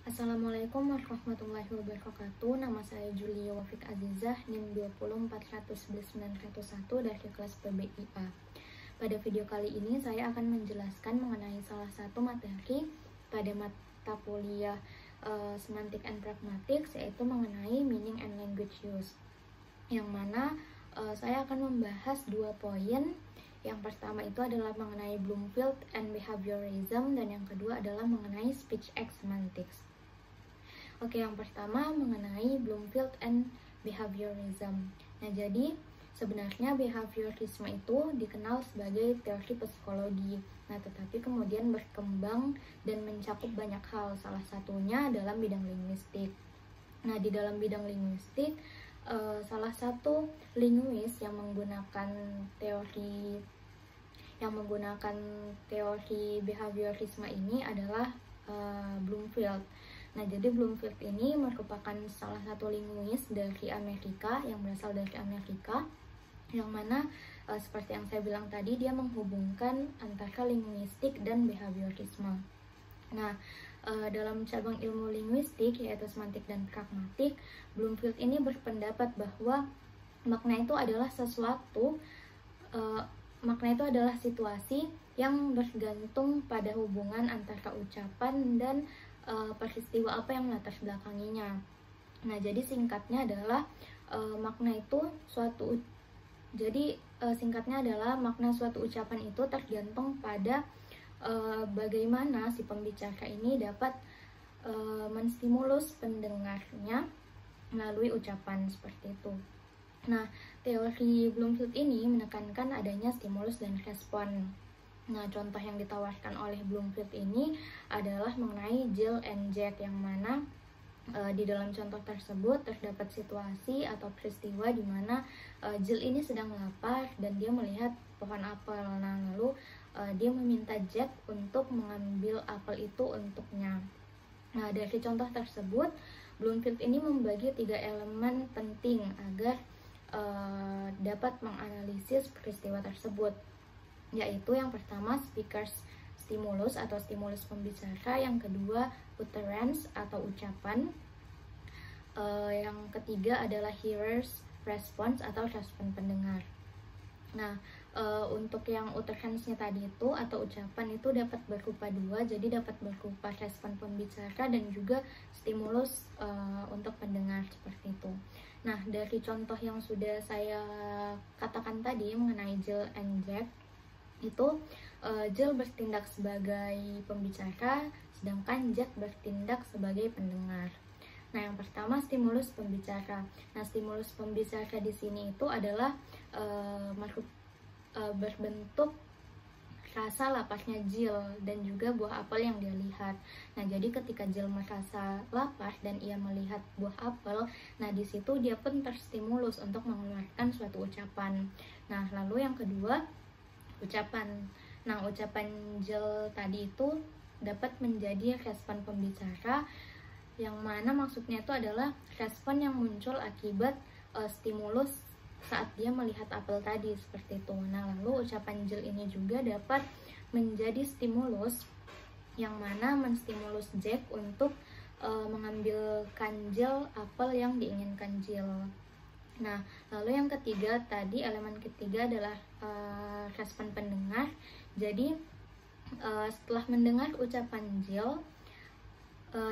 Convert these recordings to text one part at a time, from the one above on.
Assalamualaikum warahmatullahi wabarakatuh. Nama saya Julia Wafik Azizah, NIM 2041191 dari kelas PBIA. Pada video kali ini saya akan menjelaskan mengenai salah satu materi pada mata kuliah Semantic and Pragmatics, yaitu mengenai meaning and language use. Yang mana saya akan membahas dua poin. Yang pertama itu adalah mengenai Bloomfield and Behaviorism, dan yang kedua adalah mengenai Speech Act Semantics. Oke, yang pertama mengenai Bloomfield and Behaviorism. Nah, jadi sebenarnya behaviorisme itu dikenal sebagai teori psikologi. Nah, tetapi kemudian berkembang dan mencakup banyak hal, salah satunya dalam bidang linguistik. Nah, di dalam bidang linguistik, salah satu linguis yang menggunakan teori behaviorisme ini adalah Bloomfield. Nah, jadi Bloomfield ini merupakan salah satu linguis dari Amerika, yang berasal dari Amerika, yang mana seperti yang saya bilang tadi, dia menghubungkan antara linguistik dan behaviorisme. Nah, dalam cabang ilmu linguistik, yaitu semantik dan pragmatik, Bloomfield ini berpendapat bahwa makna itu adalah situasi yang bergantung pada hubungan antara ucapan dan peristiwa apa yang melatar belakanginya. Nah, jadi singkatnya adalah makna suatu ucapan itu tergantung pada bagaimana si pembicara ini dapat menstimulus pendengarnya melalui ucapan seperti itu. Nah, teori Bloomfield ini menekankan adanya stimulus dan respon. Nah, contoh yang ditawarkan oleh Bloomfield ini adalah mengenai Jill and Jack, yang mana di dalam contoh tersebut terdapat situasi atau peristiwa di mana Jill ini sedang lapar dan dia melihat pohon apel. Nah, lalu dia meminta Jack untuk mengambil apel itu untuknya. Nah, dari contoh tersebut, Bloomfield ini membagi 3 elemen penting agar dapat menganalisis peristiwa tersebut, yaitu yang pertama speaker's stimulus atau stimulus pembicara, yang kedua utterance atau ucapan, yang ketiga adalah hearer's response atau respon pendengar. Nah, untuk yang utterance-nya tadi itu atau ucapan itu dapat berupa dua, jadi dapat berupa respon pembicara dan juga stimulus untuk pendengar seperti itu. Nah, dari contoh yang sudah saya katakan tadi mengenai Jill and Jack, itu Jill bertindak sebagai pembicara, sedangkan Jack bertindak sebagai pendengar. Nah, yang pertama stimulus pembicara. Nah, stimulus pembicara di sini itu adalah berbentuk rasa laparnya Jill dan juga buah apel yang dia lihat. Nah, jadi ketika Jill merasa lapar dan ia melihat buah apel, nah di situ dia pun terstimulus untuk mengeluarkan suatu ucapan. Nah, lalu yang kedua ucapan. Nah, ucapan Jill tadi itu dapat menjadi respon pembicara, yang mana maksudnya itu adalah respon yang muncul akibat stimulus saat dia melihat apel tadi seperti itu. Nah, lalu ucapan Jill ini juga dapat menjadi stimulus, yang mana menstimulus Jack untuk mengambilkan Jill apel yang diinginkan Jill. Nah, lalu yang ketiga tadi, elemen ketiga adalah respon pendengar. Jadi setelah mendengar ucapan Jill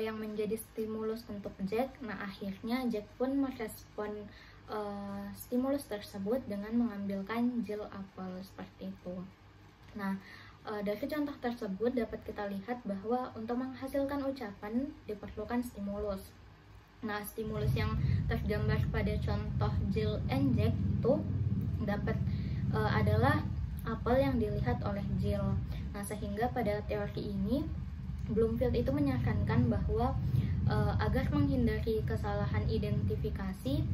yang menjadi stimulus untuk Jack, nah akhirnya Jack pun merespon stimulus tersebut dengan mengambilkan Jill apel seperti itu. Nah, dari contoh tersebut dapat kita lihat bahwa untuk menghasilkan ucapan diperlukan stimulus. Nah, stimulus yang tergambar pada contoh Jill and Jack itu adalah apel yang dilihat oleh Jill. Nah, sehingga pada teori ini Bloomfield itu menyarankan bahwa agar menghindari kesalahan identifikasi,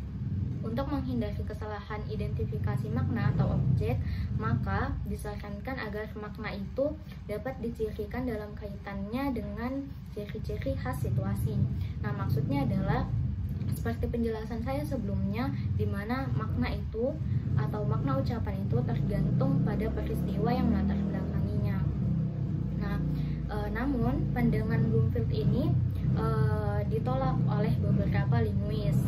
untuk menghindari kesalahan identifikasi makna atau objek, maka disarankan agar makna itu dapat dicirikan dalam kaitannya dengan ciri-ciri khas situasi. Nah, maksudnya adalah seperti penjelasan saya sebelumnya, di mana makna itu atau makna ucapan itu tergantung pada peristiwa yang melatar belakanginya. Nah, namun pandangan Bloomfield ini ditolak oleh beberapa linguis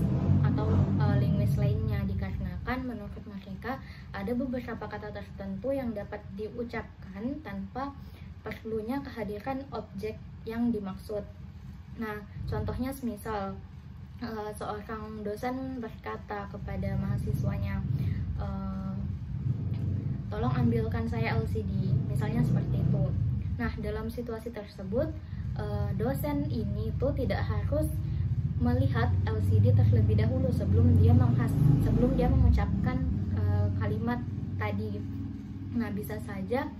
atau linguis lainnya, dikarenakan menurut mereka ada beberapa kata tertentu yang dapat diucapkan tanpa perlunya kehadiran objek yang dimaksud. Nah, contohnya semisal seorang dosen berkata kepada mahasiswanya, tolong ambilkan saya LCD, misalnya seperti itu. Nah, dalam situasi tersebut dosen ini tuh tidak harus melihat LCD terlebih dahulu sebelum dia mengucapkan kalimat tadi. Nah, bisa saja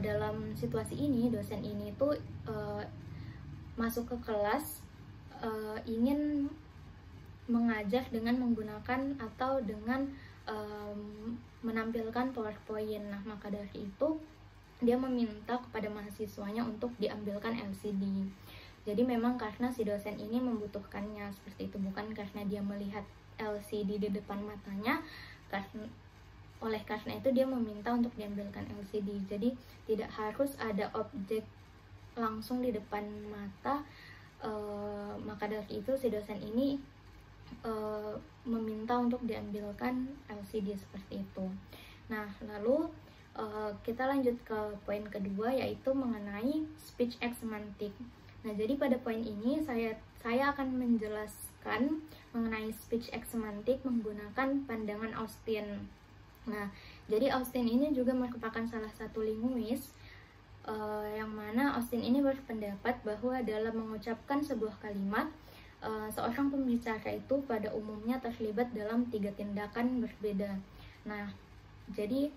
dalam situasi ini dosen ini tuh masuk ke kelas ingin mengajar dengan menggunakan atau dengan menampilkan PowerPoint. Nah, maka dari itu dia meminta kepada mahasiswanya untuk diambilkan LCD. Jadi memang karena si dosen ini membutuhkannya seperti itu, bukan karena dia melihat LCD di depan matanya. Oleh karena itu dia meminta untuk diambilkan LCD. Jadi tidak harus ada objek langsung di depan mata. Maka dari itu si dosen ini meminta untuk diambilkan LCD seperti itu. Nah, lalu kita lanjut ke poin kedua, yaitu mengenai speech X semantik. Nah, jadi pada poin ini saya akan menjelaskan mengenai speech X semantik menggunakan pandangan Austin. Nah, jadi Austin ini juga merupakan salah satu linguis yang mana Austin ini berpendapat bahwa dalam mengucapkan sebuah kalimat, seorang pembicara itu pada umumnya terlibat dalam 3 tindakan berbeda. Nah, jadi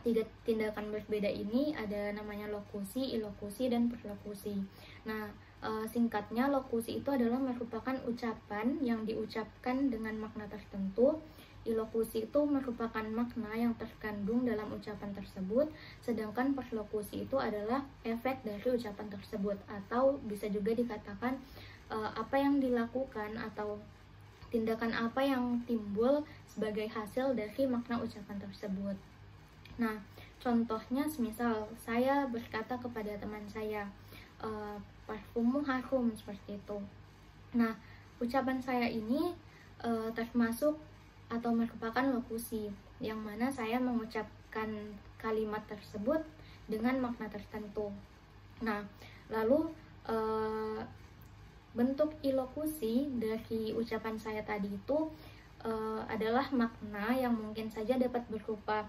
3 tindakan berbeda ini ada namanya lokusi, ilokusi, dan perlokusi. Nah, singkatnya lokusi itu adalah merupakan ucapan yang diucapkan dengan makna tertentu. Ilokusi itu merupakan makna yang terkandung dalam ucapan tersebut, sedangkan perlokusi itu adalah efek dari ucapan tersebut, atau bisa juga dikatakan apa yang dilakukan atau tindakan apa yang timbul sebagai hasil dari makna ucapan tersebut. Nah, contohnya semisal saya berkata kepada teman saya, parfummu harum, seperti itu. Nah, ucapan saya ini termasuk atau merupakan lokusi, yang mana saya mengucapkan kalimat tersebut dengan makna tertentu. Nah, lalu bentuk ilokusi dari ucapan saya tadi itu adalah makna yang mungkin saja dapat berupa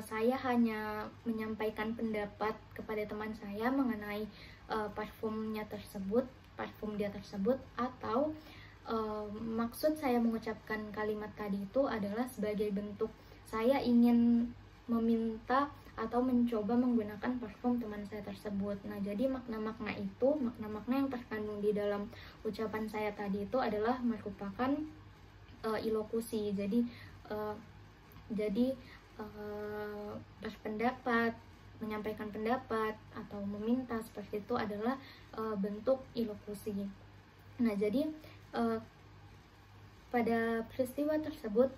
saya hanya menyampaikan pendapat kepada teman saya mengenai parfum dia tersebut, atau maksud saya mengucapkan kalimat tadi itu adalah sebagai bentuk saya ingin meminta atau mencoba menggunakan parfum teman saya tersebut. Nah, jadi makna-makna yang terkandung di dalam ucapan saya tadi itu adalah merupakan ilokusi. Jadi berpendapat, menyampaikan pendapat atau meminta seperti itu adalah bentuk ilokusi. Nah, jadi pada peristiwa tersebut,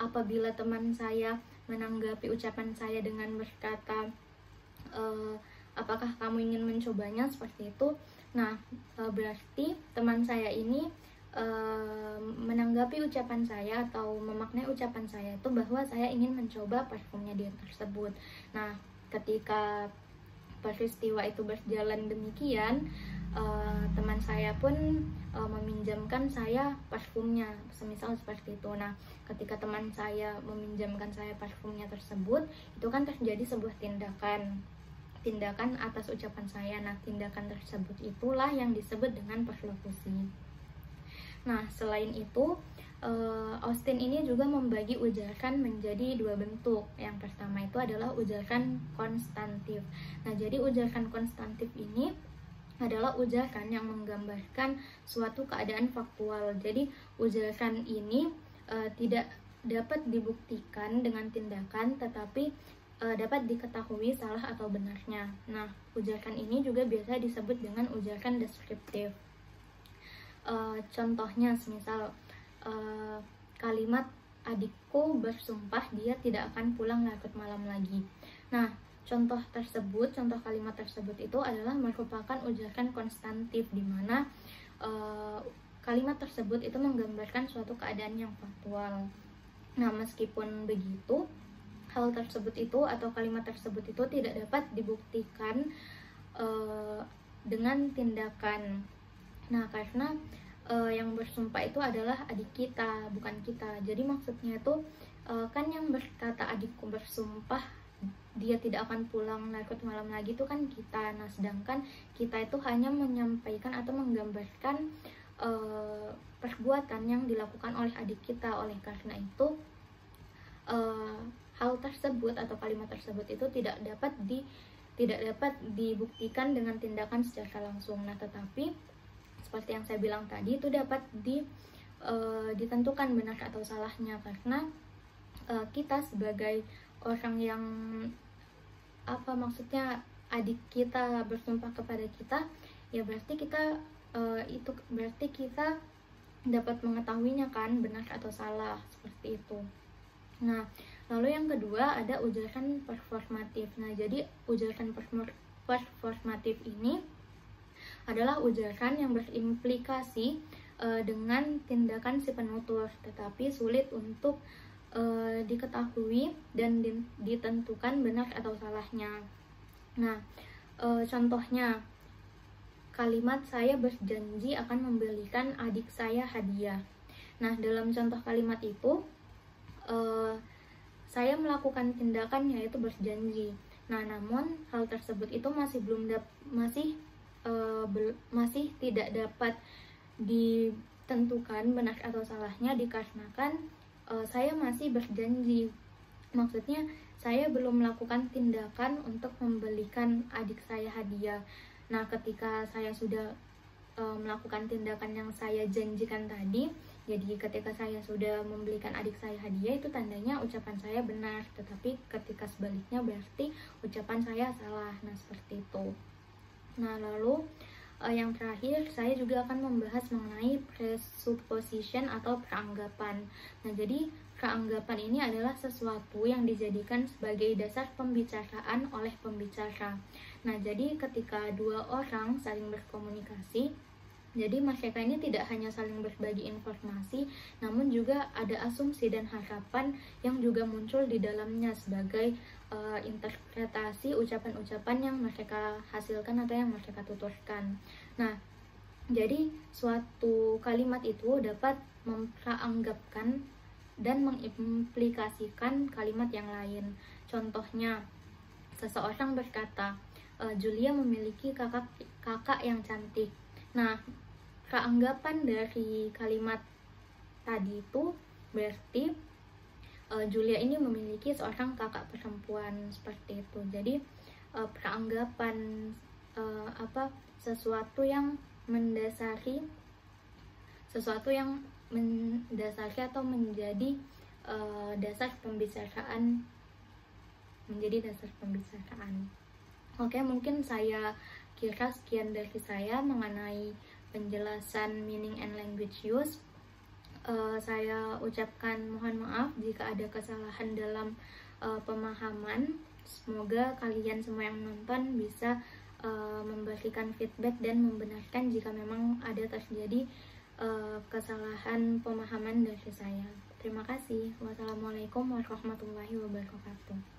apabila teman saya menanggapi ucapan saya dengan berkata, apakah kamu ingin mencobanya, seperti itu. Nah, berarti teman saya ini menanggapi ucapan saya atau memaknai ucapan saya itu bahwa saya ingin mencoba parfumnya dia tersebut. Nah, ketika peristiwa itu berjalan demikian, teman saya pun meminjamkan saya parfumnya, semisal seperti itu. Nah, ketika teman saya meminjamkan saya parfumnya tersebut, itu kan terjadi sebuah tindakan atas ucapan saya. Nah, tindakan tersebut itulah yang disebut dengan perlokusi. Nah, selain itu, Austin ini juga membagi ujaran menjadi 2 bentuk. Yang pertama itu adalah ujaran konstantif. Nah, jadi ujaran konstantif ini adalah ujaran yang menggambarkan suatu keadaan faktual. Jadi ujaran ini tidak dapat dibuktikan dengan tindakan, tetapi dapat diketahui salah atau benarnya. Nah, ujaran ini juga biasa disebut dengan ujaran deskriptif. Contohnya semisal kalimat adikku bersumpah dia tidak akan pulang larut malam lagi. Nah, contoh kalimat tersebut itu adalah merupakan ujaran konstantif, di mana kalimat tersebut itu menggambarkan suatu keadaan yang faktual. Nah, meskipun begitu, hal tersebut itu atau kalimat tersebut itu tidak dapat dibuktikan dengan tindakan. Nah, karena yang bersumpah itu adalah adik kita, bukan kita. Jadi maksudnya itu kan yang berkata adikku bersumpah dia tidak akan pulang larut malam lagi itu kan kita. Nah, sedangkan kita itu hanya menyampaikan atau menggambarkan perbuatan yang dilakukan oleh adik kita. Oleh karena itu hal tersebut atau kalimat tersebut itu tidak dapat dibuktikan dengan tindakan secara langsung. Nah, tetapi seperti yang saya bilang tadi, itu dapat ditentukan benar atau salahnya, karena kita sebagai orang yang maksudnya adik kita bersumpah kepada kita, ya berarti kita dapat mengetahuinya kan, benar atau salah, seperti itu. Nah, lalu yang kedua ada ujaran performatif. Nah, jadi ujaran performatif ini adalah ujaran yang berimplikasi dengan tindakan si penutur, tetapi sulit untuk diketahui dan ditentukan benar atau salahnya. Nah, contohnya kalimat saya berjanji akan membelikan adik saya hadiah. Nah, dalam contoh kalimat itu saya melakukan tindakan yaitu berjanji. Nah, namun hal tersebut itu masih tidak dapat ditentukan benar atau salahnya dikarenakan saya masih berjanji. Maksudnya saya belum melakukan tindakan untuk membelikan adik saya hadiah. Nah, ketika saya sudah melakukan tindakan yang saya janjikan tadi, jadi ketika saya sudah membelikan adik saya hadiah, itu tandanya ucapan saya benar, tetapi ketika sebaliknya berarti ucapan saya salah. Nah, seperti itu. Nah, lalu yang terakhir saya juga akan membahas mengenai presupposition atau peranggapan. Nah, jadi peranggapan ini adalah sesuatu yang dijadikan sebagai dasar pembicaraan oleh pembicara. Nah, jadi ketika dua orang saling berkomunikasi, jadi mereka ini tidak hanya saling berbagi informasi, namun juga ada asumsi dan harapan yang juga muncul di dalamnya sebagai interpretasi ucapan-ucapan yang mereka hasilkan atau yang mereka tuturkan. Nah, jadi suatu kalimat itu dapat memperanggapkan dan mengimplikasikan kalimat yang lain. Contohnya, seseorang berkata, Julia memiliki kakak yang cantik. Nah, peranggapan dari kalimat tadi itu berarti Julia ini memiliki seorang kakak perempuan, seperti itu. Jadi peranggapan sesuatu yang mendasari atau menjadi dasar pembicaraan, Oke, mungkin saya kira sekian dari saya mengenai penjelasan meaning and language use. Saya ucapkan mohon maaf jika ada kesalahan dalam pemahaman. Semoga kalian semua yang menonton bisa memberikan feedback dan membenarkan jika memang ada terjadi kesalahan pemahaman dari saya. Terima kasih. Wassalamualaikum warahmatullahi wabarakatuh.